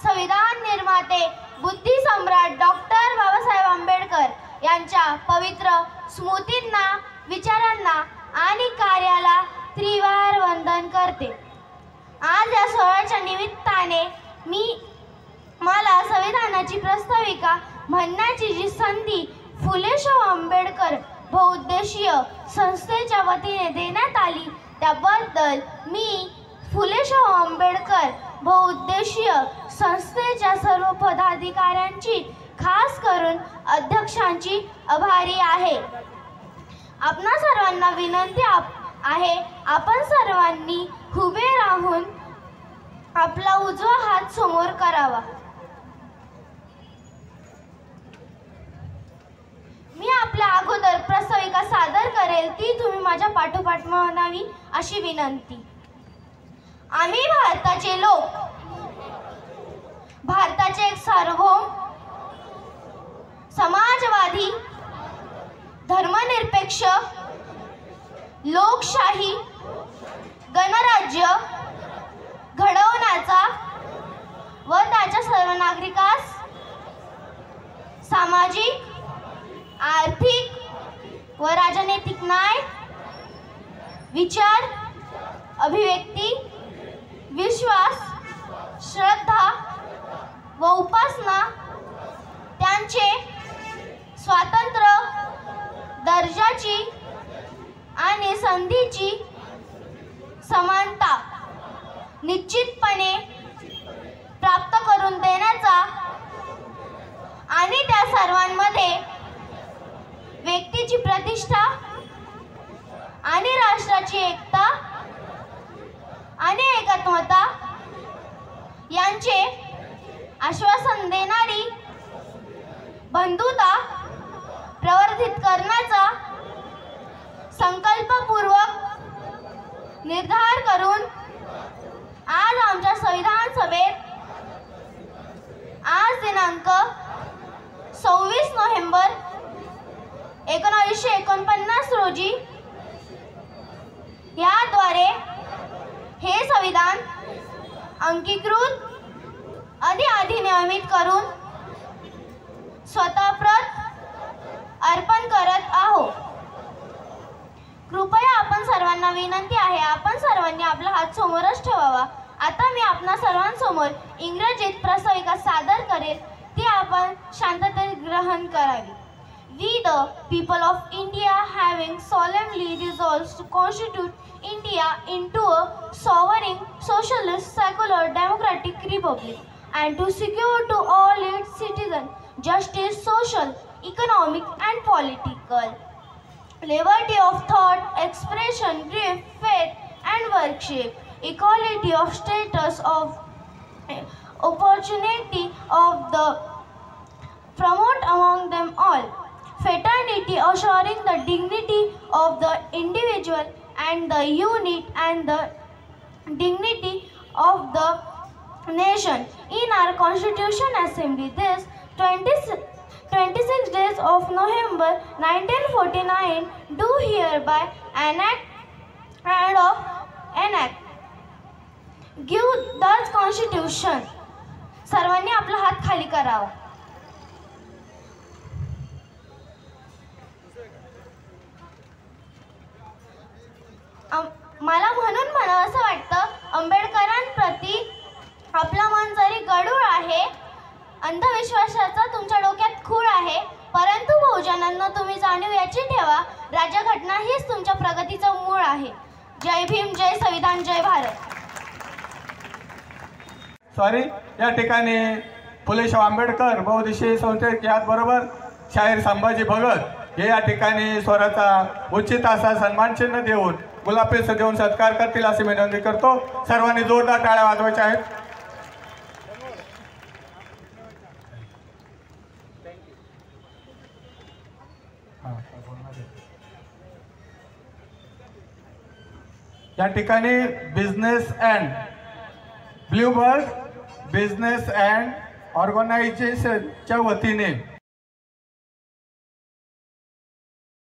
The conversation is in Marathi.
संविधान निर्माते बुद्धी सम्राट डॉक्टर बाबासाहेब आंबेडकर यांच्या पवित्र स्मृतींना, विचारांना आणि कार्याला त्रिवार वंदन करते। आज या सोहळ्याच्या निमित्ताने मला संविधानाची प्रास्ताविका म्हणण्याची जी संधी फुले शाहू आंबेडकर बहुउद्देशीय संस्थेच्या वतीने देण्यात आली त्याबद्दल मी फुले शाहू आंबेडकर बहुउद्देशीय संस्थेच्या सर्व पदाधिकाऱ्यांची, खास करून अध्यक्षांची आभारी आहे। आपणा सर्वांना विनंती आहे, आपण सर्वांनी उभे राहून आपला उजवा हात समोर करावा। मी आपल्या अगोदर प्रास्ताविका सादर करेल ती तुम्ही माझ्या पाठोपाठ म्हणावी अशी विनंती। आम्ही भारताचे लोक, भारताचे एक सार्वभौम, समाजवादी, धर्मनिरपेक्ष, लोकशाही गणराज्य घडवण्याचा व त्याच्या सर्व नागरिकास सामाजिक, आर्थिक व राजनैतिक न्याय, विचार, अभिव्यक्ती, विश्वास, श्रद्धा व उपासना त्यांचे स्वातंत्र्य, दर्जाची आणि संधीची समानता निश्चितपणे प्राप्त करून देण्याचा आणि त्या सर्वांमध्ये व्यक्तीची प्रतिष्ठा आणि राष्ट्राची एकता आणि एकात्मता यांचे आश्वासन देणारी बंधुता प्रवर्धित करण्याचा संकल्पपूर्वक निर्धार करून आज आमच्या संविधान सभेत आज दिनांक 26 नोव्हेंबर 1949 रोजी याद्वारे हे संविधान अंगीकृत आणि अधिनियमित करून स्वतःप्रत अर्पण करत आहोत। कृपया आपण सर्वांना विनंती आहे, आपण सर्वांनी आपला हात समोरच ठेवावा। आता मी आपणा सर्वांसमोर इंग्रजीत प्रास्ताविका सादर करेल ती आपण शांततेत ग्रहण करावी। We the people of India having solemnly resolved to constitute India into a sovereign, socialist, secular, democratic republic and to secure to all its citizens justice, social, economic and political, liberty of thought, expression, belief, faith and worship, equality of status, of opportunity of the promote among them all, fraternity assuring the dignity of the individual and the unity and the dignity of the nation. In our Constitution Assembly, this 26 days of November 1949 do hereby enact give thus Constitution. सर्वांनी आपला हात खाली करावा। मला म्हणून असं वाटतं, आंबेडकरांप्रती आपलं मन जरी गढूळ आहे, अंधविश्वासाचा तुमच्या डोक्यात खूळ आहे, परंतु बहुजनांना तुम्ही जाणीव याची ठेवा, राज्यघटना हीच तुमच्या प्रगतीचं मूळ आहे। जय भीम, जय संविधान, जय भारत। या ठिकाणी फुले शाहू आंबेडकर बहुउद्देशीय संस्थेत याचबरोबर शाहीर संभाजी भगत हे या ठिकाणी स्वराचा उचित असा सन्मान चिन्ह देऊन गुलाबपेस देऊन सत्कार करतील अशी विनंती करतो। सर्वांनी जोरदार टाळ्या वाजवायच्या आहेत। या ठिकाणी business and Bluebird business and ऑर्गनायझेशनच्या वतीने